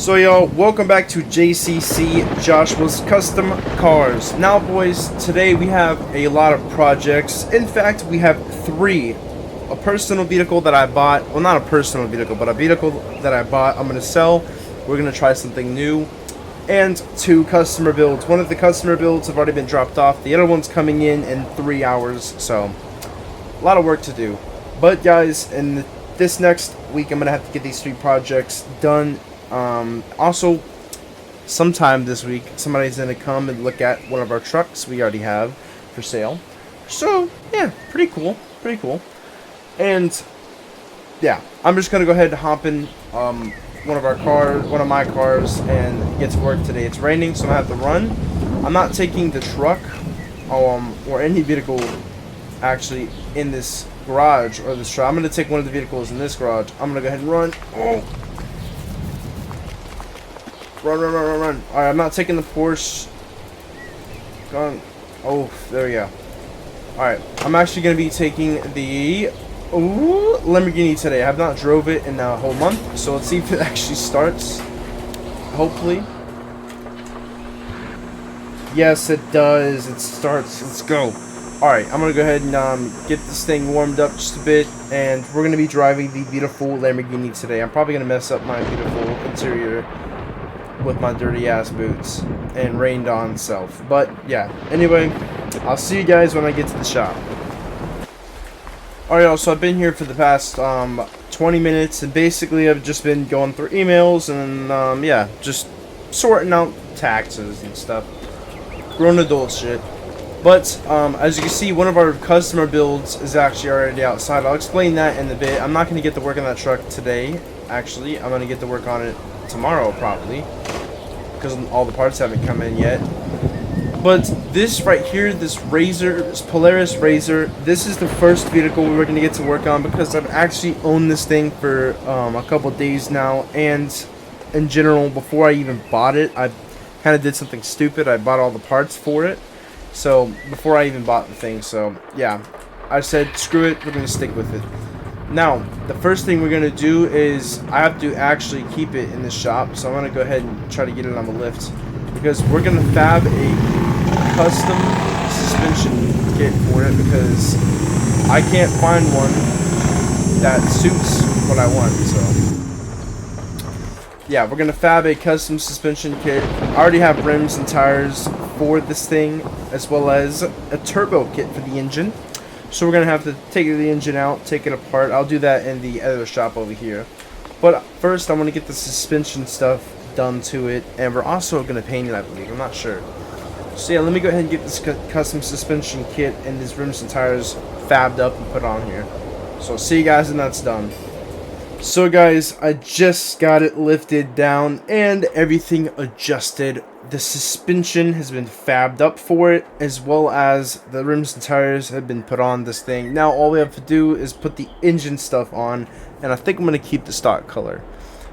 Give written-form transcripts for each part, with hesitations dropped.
So y'all, welcome back to JCC, Joshua's Custom Cars. Now boys, today we have a lot of projects. In fact, we have three. A personal vehicle that I bought, well not a personal vehicle, but a vehicle that I bought I'm going to sell. We're going to try something new. And two customer builds. One of the customer builds have already been dropped off. The other one's coming in 3 hours, so a lot of work to do. But guys, in this next week I'm going to have to get these three projects done. Also, sometime this week, somebody's going to come and look at one of our trucks we already have for sale. So, yeah, pretty cool. Pretty cool. And, yeah, I'm just going to go ahead and hop in one of my cars and get to work today. It's raining, so I have to run. I'm not taking the truck or any vehicle actually in this garage or this truck. I'm going to take one of the vehicles in this garage. I'm going to go ahead and run. Oh! Run. Alright, I'm not taking the Porsche. Gone. Oh, there we go. Alright, I'm actually going to be taking the Lamborghini today. I have not drove it in a whole month, so let's see if it actually starts. Hopefully. Yes, it does. It starts. Let's go. Alright, I'm going to go ahead and get this thing warmed up just a bit, and we're going to be driving the beautiful Lamborghini today. I'm probably going to mess up my beautiful interior with my dirty ass boots and rained on self, but yeah, anyway, I'll see you guys when I get to the shop. Alright y'all, so I've been here for the past 20 minutes, and basically I've just been going through emails and yeah, just sorting out taxes and stuff, grown adult shit. But as you can see, one of our customer builds is actually already outside. I'll explain that in a bit. I'm not going to get to work on that truck today, actually. I'm going to get to work on it tomorrow probably, because all the parts haven't come in yet. But this right here, this Polaris Razor, this is the first vehicle we were going to get to work on, because I've actually owned this thing for a couple days now. And in general, before I even bought it, I kind of did something stupid. I bought all the parts for it, so before I even bought the thing. So yeah, I said screw it, we're going to stick with it. Now, the first thing we're going to do is I have to actually keep it in the shop, so I'm going to go ahead and try to get it on the lift, because we're going to fab a custom suspension kit for it, because I can't find one that suits what I want. So yeah, we're going to fab a custom suspension kit. I already have rims and tires for this thing, as well as a turbo kit for the engine. So we're going to have to take the engine out, take it apart. I'll do that in the other shop over here. But first, I'm going to get the suspension stuff done to it. And we're also going to paint it, I believe. I'm not sure. So yeah, let me go ahead and get this custom suspension kit and these rims and tires fabbed up and put on here. So I'll see you guys when that's done. So guys, I just got it lifted down and everything adjusted. The suspension has been fabbed up for it, as well as the rims and tires have been put on this thing. Now all we have to do is put the engine stuff on, and I think I'm going to keep the stock color.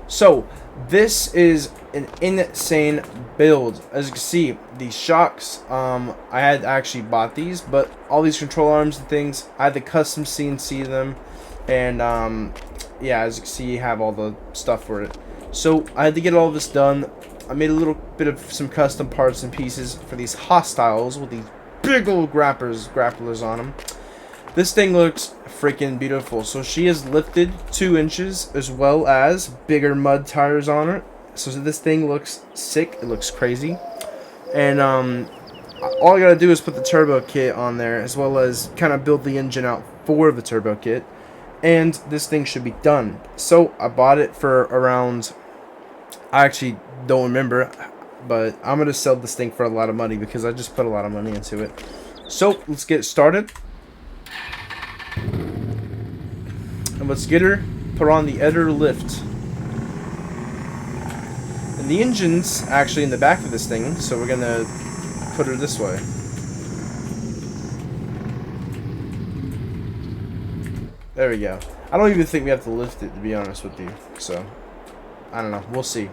So this is an insane build. As you can see, these shocks, I had actually bought these, but all these control arms and things, I had to custom CNC them, and yeah, as you can see, you have all the stuff for it. So I had to get all this done. I made a little bit of some custom parts and pieces for these hostiles with these big old grapplers on them. This thing looks freaking beautiful. So she is lifted 2 inches, as well as bigger mud tires on her. So this thing looks sick. It looks crazy. And all I gotta do is put the turbo kit on there, as well as kind of build the engine out for the turbo kit. And this thing should be done. So I bought it for around, I actually don't remember, but I'm going to sell this thing for a lot of money, because I just put a lot of money into it. So let's get started. And let's get her put on the other lift. And the engine's actually in the back of this thing, so we're going to put her this way. There we go. I don't even think we have to lift it, to be honest with you. So, I don't know. We'll see.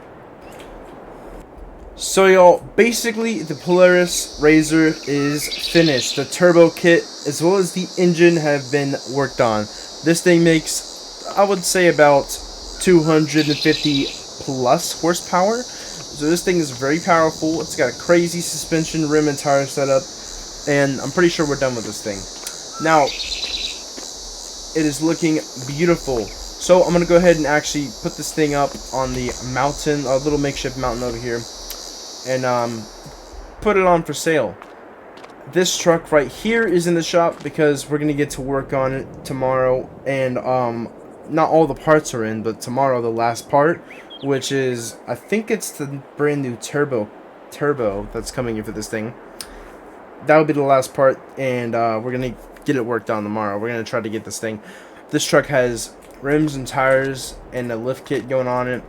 So, y'all, basically, the Polaris Razor is finished. The turbo kit, as well as the engine, have been worked on. This thing makes, I would say, about 250 plus horsepower. So this thing is very powerful. It's got a crazy suspension, rim, and tire setup, and I'm pretty sure we're done with this thing. Now, it is looking beautiful. So I'm gonna go ahead and actually put this thing up on the mountain, a little makeshift mountain over here, and put it on for sale. This truck right here is in the shop because we're gonna get to work on it tomorrow, and not all the parts are in, but tomorrow the last part, which is, I think it's the brand new turbo that's coming in for this thing. That will be the last part, and we're gonna get it worked on tomorrow. We're gonna try to get this thing. This truck has rims and tires and a lift kit going on it,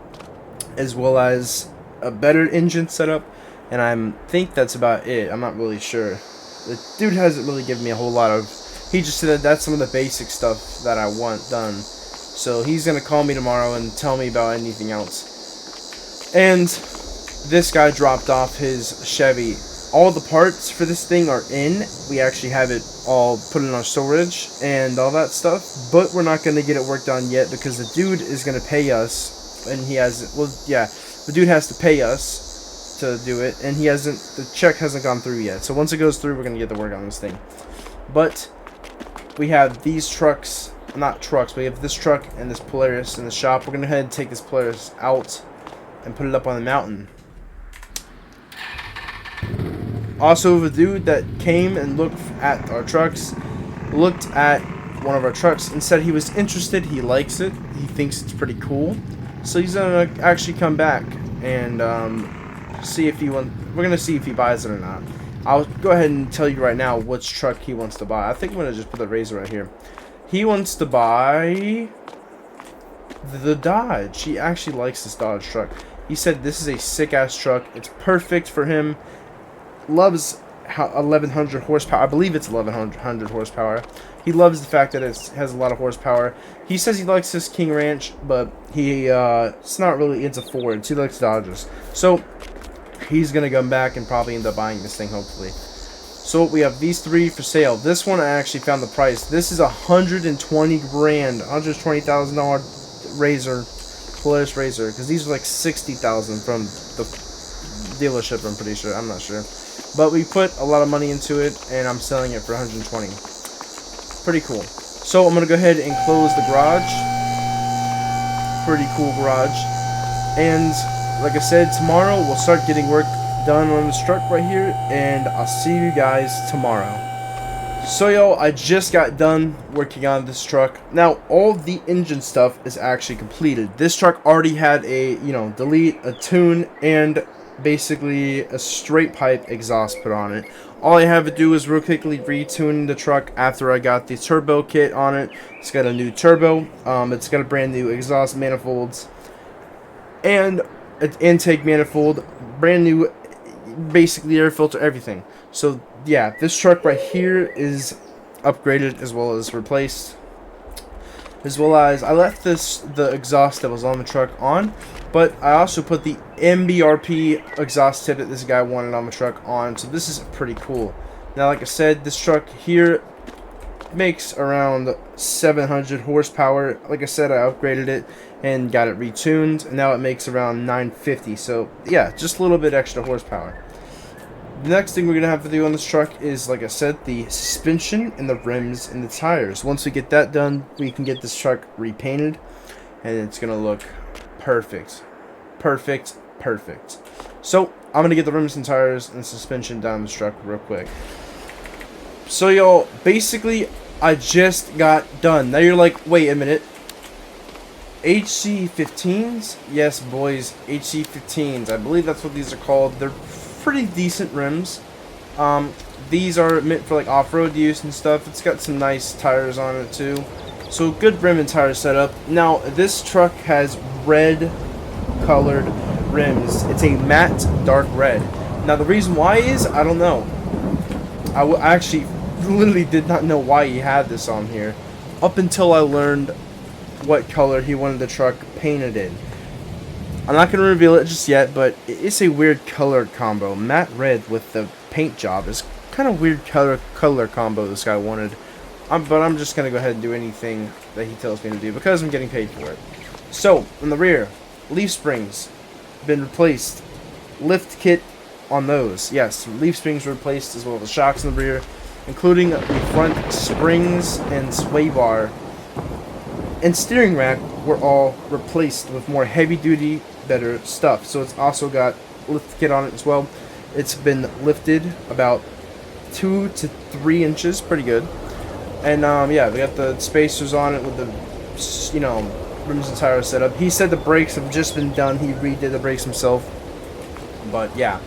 as well as a better engine setup, and I think that's about it. I'm not really sure. The dude hasn't really given me a whole lot of. He just said that that's some of the basic stuff that I want done. So he's gonna call me tomorrow and tell me about anything else. And this guy dropped off his Chevy. All the parts for this thing are in. We actually have it all put in our storage and all that stuff. But we're not gonna get it worked on yet because the dude is gonna pay us, and he has. Well, yeah, the dude has to pay us to do it, and he hasn't. The check hasn't gone through yet. So once it goes through, we're gonna get to work on this thing. But we have these trucks. Not trucks, but we have this truck and this Polaris in the shop. We're gonna go ahead and take this Polaris out and put it up on the mountain. Also, the dude that came and looked at our trucks looked at one of our trucks and said he was interested. He likes it. He thinks it's pretty cool. So he's gonna actually come back and see if he wants. We're gonna see if he buys it or not. I'll go ahead and tell you right now which truck he wants to buy. I think I'm gonna just put the Razor right here. He wants to buy the Dodge. He actually likes this Dodge truck. He said this is a sick-ass truck. It's perfect for him. Loves 1100 horsepower. I believe it's 1100 horsepower. He loves the fact that it has a lot of horsepower. He says he likes this King Ranch, but it's not really into Fords. He likes Dodges. So he's going to come back and probably end up buying this thing, hopefully. So we have these three for sale. This one I actually found the price. This is 120 grand, $120,000 Razor, Polaris Razor, because these are like 60,000 from the dealership. I'm pretty sure. I'm not sure, but we put a lot of money into it, and I'm selling it for 120. Pretty cool. So I'm gonna go ahead and close the garage. Pretty cool garage. And like I said, tomorrow we'll start getting work done on this truck right here, and I'll see you guys tomorrow. So yo, I just got done working on this truck. Now all the engine stuff is actually completed. This truck already had a, delete, a tune, and basically a straight pipe exhaust put on it. All I have to do is real quickly retune the truck after I got the turbo kit on it. It's got a new turbo, it's got a brand new exhaust manifolds and an intake manifold, brand new basically air filter, everything. So yeah, this truck right here is upgraded as well as replaced, as well as I left the exhaust that was on the truck on, but I also put the MBRP exhaust tip that this guy wanted on the truck on. So this is pretty cool. Now like I said, this truck here makes around 700 horsepower. Like I said, I upgraded it and got it retuned, and now it makes around 950. So yeah, just a little bit extra horsepower. The next thing we're going to have to do on this truck is, like I said, the suspension and the rims and the tires. Once we get that done, we can get this truck repainted, and it's going to look perfect. Perfect. So I'm going to get the rims and tires and suspension down this truck real quick. So y'all, basically I just got done. Now you're like, wait a minute, HC15s? Yes boys, HC15s. I believe that's what these are called. They're pretty decent rims. These are meant for like off-road use and stuff. It's got some nice tires on it too. So good rim and tire setup. Now this truck has red colored rims. It's a matte dark red. Now the reason why is, I don't know. I actually literally did not know why he had this on here up until I learned what color he wanted the truck painted in. I'm not going to reveal it just yet, but it's a weird color combo. Matte red with the paint job is kind of weird color combo this guy wanted. But I'm just going to go ahead and do anything that he tells me to do because I'm getting paid for it. So, in the rear, leaf springs been replaced. Lift kit on those. Yes, leaf springs were replaced as well as the shocks in the rear, including the front springs and sway bar and steering rack were all replaced with more heavy duty, better stuff. So it's also got lift kit on it as well. It's been lifted about 2 to 3 inches, pretty good. And yeah, we got the spacers on it with the, you know, rims and tires set up. He said the brakes have just been done. He redid the brakes himself. But yeah,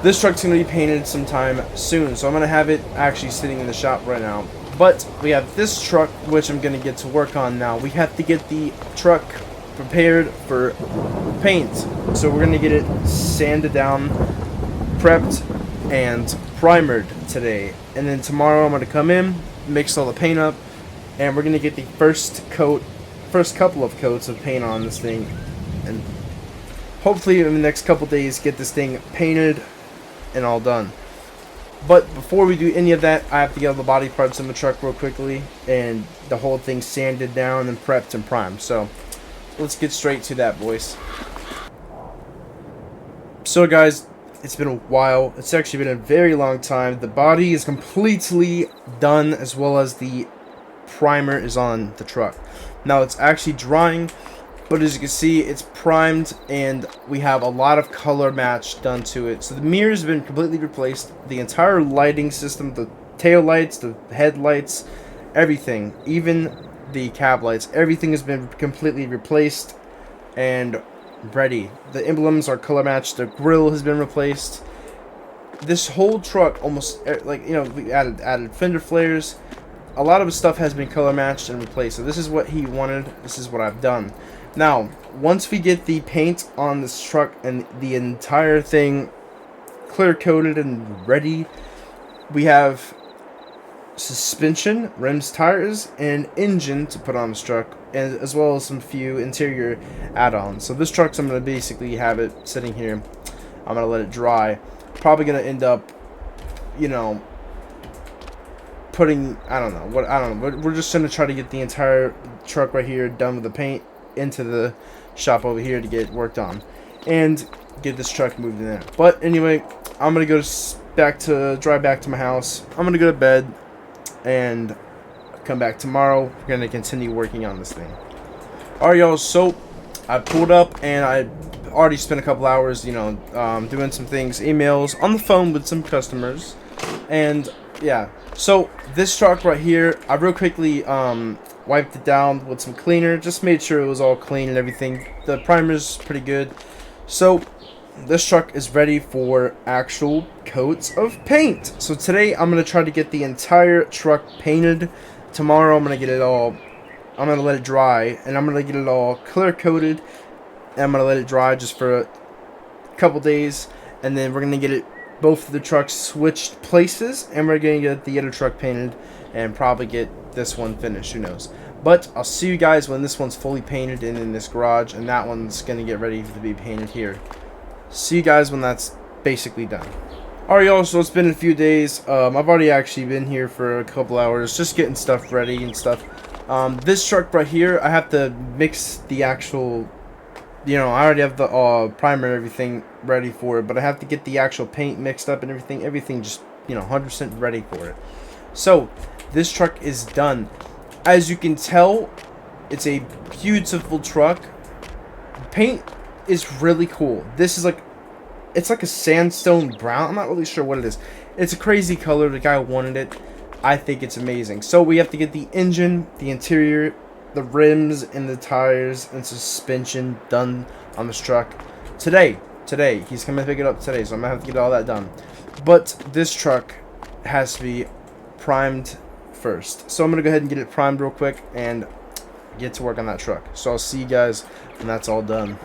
this truck's gonna be painted sometime soon, so I'm gonna have it actually sitting in the shop right now. But we have this truck, which I'm gonna get to work on now. We have to get the truck prepared for paint, so we're gonna get it sanded down, prepped, and primered today. And then tomorrow I'm gonna come in, mix all the paint up, and we're gonna get the first couple of coats of paint on this thing, and hopefully in the next couple days get this thing painted and all done. But before we do any of that, I have to get all the body parts in the truck real quickly and the whole thing sanded down and prepped and primed. So let's get straight to that, boys. So guys, it's been a while. It's actually been a very long time. The body is completely done, as well as the primer is on the truck. Now it's actually drying, but as you can see, it's primed and we have a lot of color match done to it. So the mirrors have been completely replaced. The entire lighting system, the tail lights, the headlights, everything, even the cab lights, everything has been completely replaced and ready. The emblems are color matched. The grille has been replaced. This whole truck, almost like, you know, we added fender flares. A lot of the stuff has been color matched and replaced. So this is what he wanted. This is what I've done. Now, once we get the paint on this truck and the entire thing clear coated and ready, we have suspension, rims, tires, and engine to put on this truck, and as well as some few interior add-ons. So this truck's, I'm going to basically have it sitting here. I'm going to let it dry. Probably going to end up, you know, putting, I don't know. We're just going to try to get the entire truck right here done with the paint into the shop over here to get worked on and get this truck moved in there. But anyway, I'm gonna go drive back to my house. I'm gonna go to bed and come back tomorrow. We're gonna continue working on this thing. Alright, y'all, so I pulled up and I already spent a couple hours, you know, doing some things, emails, on the phone with some customers, and yeah. So this truck right here, I real quickly wiped it down with some cleaner, just made sure it was all clean and everything. The primer's pretty good. So this truck is ready for actual coats of paint. So today I'm going to try to get the entire truck painted. Tomorrow I'm going to let it dry, and I'm going to get it all clear coated, and I'm going to let it dry just for a couple days, and then we're going to get both of the trucks switched places, and we're going to get the other truck painted and probably get this one finished, who knows. But I'll see you guys when this one's fully painted and in this garage, and that one's going to get ready to be painted here. See you guys when that's basically done. Alright, y'all, so it's been a few days. I've already actually been here for a couple hours just getting stuff ready and stuff. This truck right here, I have to mix the actual, you know, I already have the primer and everything ready for it, but I have to get the actual paint mixed up and everything just, you know, 100% ready for it. So this truck is done. As you can tell, it's a beautiful truck. Paint is really cool. This is like, it's like a sandstone brown. I'm not really sure what it is. It's a crazy color. The guy wanted it. I think it's amazing. So we have to get the engine, the interior, the rims, and the tires and suspension done on this truck today. He's coming to pick it up today, so I'm gonna have to get all that done. But this truck has to be primed first, so I'm gonna go ahead and get it primed real quick and get to work on that truck. So I'll see you guys when that's all done.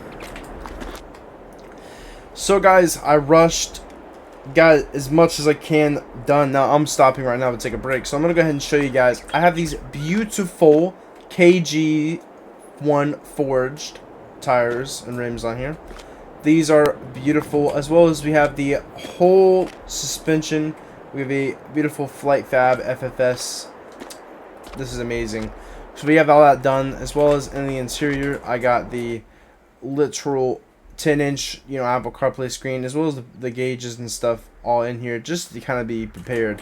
So guys, I rushed, got as much as I can done. Now I'm stopping right now to take a break, so I'm gonna go ahead and show you guys. I have these beautiful KG1 forged tires and rims on here. These are beautiful, as well as we have the whole suspension. We have a beautiful Flight Fab FFS. This is amazing. So we have all that done, as well as in the interior, I got the literal 10-inch, you know, Apple CarPlay screen, as well as the gauges and stuff all in here, just to kind of be prepared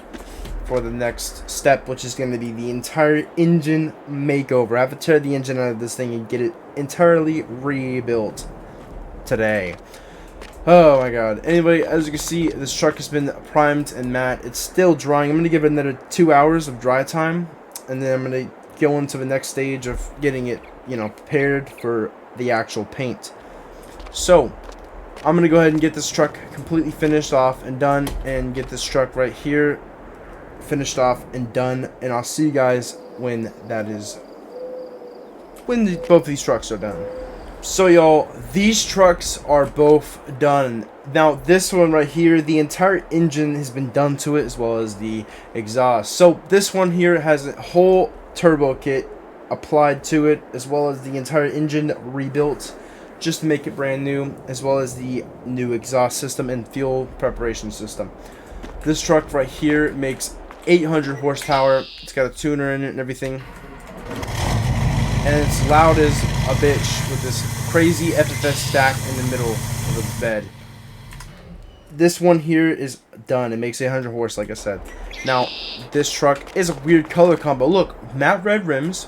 for the next step, which is going to be the entire engine makeover. I have to tear the engine out of this thing and get it entirely rebuilt today. Oh my god. Anyway, as you can see, this truck has been primed and matte. It's still drying. I'm going to give it another 2 hours of dry time, and then I'm going to go into the next stage of getting it, you know, prepared for the actual paint. So I'm going to go ahead and get this truck completely finished off and done, and get this truck right here finished off and done, and I'll see you guys when that is, when both these trucks are done. So y'all, these trucks are both done. Now this one right here, the entire engine has been done to it, as well as the exhaust. So this one here has a whole turbo kit applied to it, as well as the entire engine rebuilt just to make it brand new, as well as the new exhaust system and fuel preparation system. This truck right here makes 800 horsepower. It's got a tuner in it and everything, and it's loud as a bitch with this crazy FFS stack in the middle of the bed. This one here is done. It makes 800 horse, like I said. Now this truck is a weird color combo. Look, matte red rims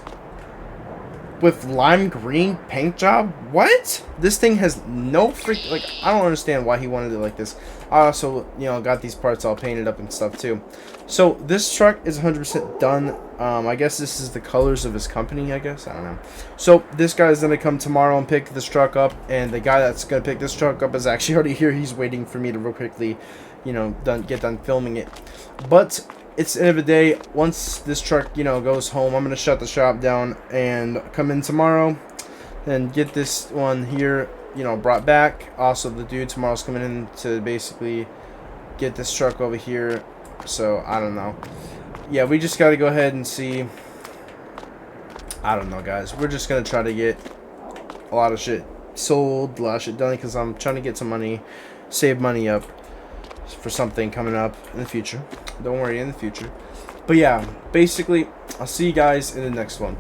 with lime green paint job. What? This thing has no freak, like, I don't understand why he wanted it like this. I also, you know, got these parts all painted up and stuff too. So this truck is 100% done. I guess this is the colors of his company, I guess. I don't know. So this guy is gonna come tomorrow and pick this truck up, and the guy that's gonna pick this truck up is actually already here. He's waiting for me to real quickly, you know, get done filming it. But it's the end of the day. Once this truck, you know, goes home, I'm gonna shut the shop down and come in tomorrow and get this one here, you know, brought back. Also, the dude tomorrow's coming in to basically get this truck over here. So I don't know. Yeah, we just got to go ahead and see. I don't know, guys. We're just gonna try to get a lot of shit sold, a lot of shit done, because I'm trying to get some money, save money up for something coming up in the future. Don't worry, in the future. But yeah, basically, I'll see you guys in the next one.